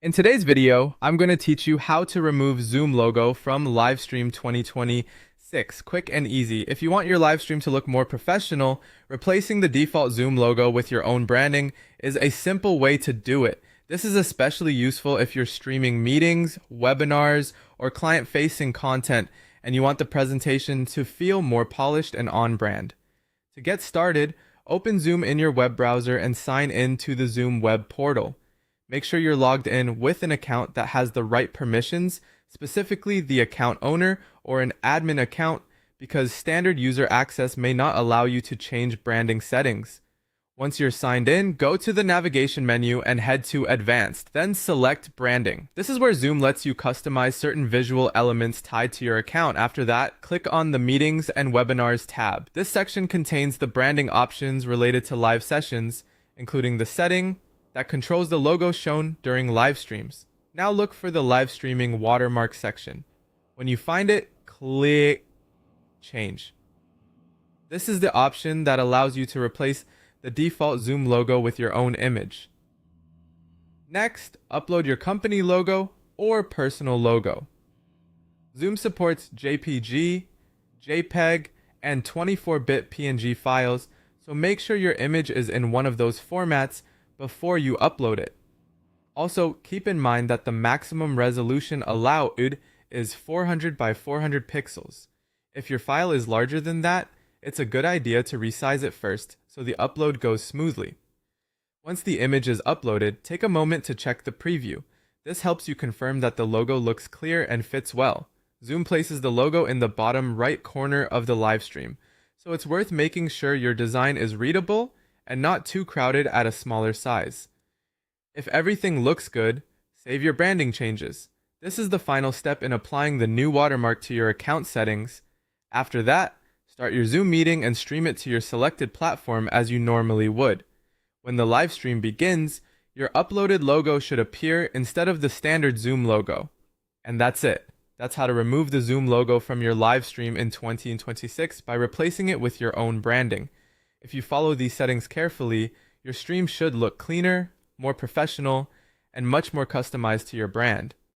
In today's video, I'm going to teach you how to remove Zoom logo from Livestream 2026. Quick and easy. If you want your live stream to look more professional, replacing the default Zoom logo with your own branding is a simple way to do it. This is especially useful if you're streaming meetings, webinars, or client-facing content, and you want the presentation to feel more polished and on-brand. To get started, open Zoom in your web browser and sign in to the Zoom web portal. Make sure you're logged in with an account that has the right permissions, specifically the account owner or an admin account, because standard user access may not allow you to change branding settings. Once you're signed in, go to the navigation menu and head to Advanced, then select Branding. This is where Zoom lets you customize certain visual elements tied to your account. After that, click on the Meetings and Webinars tab. This section contains the branding options related to live sessions, including the setting that controls the logo shown during live streams. Now look for the live streaming watermark section. When you find it, click Change. This is the option that allows you to replace the default Zoom logo with your own image. Next, upload your company logo or personal logo. Zoom supports JPG, JPEG, and 24-bit PNG files, so make sure your image is in one of those formats before you upload it. Also, keep in mind that the maximum resolution allowed is 400 by 400 pixels. If your file is larger than that, it's a good idea to resize it first so the upload goes smoothly. Once the image is uploaded, take a moment to check the preview. This helps you confirm that the logo looks clear and fits well. Zoom places the logo in the bottom right corner of the live stream, so it's worth making sure your design is readable and not too crowded at a smaller size. If everything looks good, save your branding changes. This is the final step in applying the new watermark to your account settings. After that, start your Zoom meeting and stream it to your selected platform as you normally would. When the live stream begins, your uploaded logo should appear instead of the standard Zoom logo. And that's it. That's how to remove the Zoom logo from your live stream in 2026 by replacing it with your own branding. If you follow these settings carefully, your stream should look cleaner, more professional, and much more customized to your brand.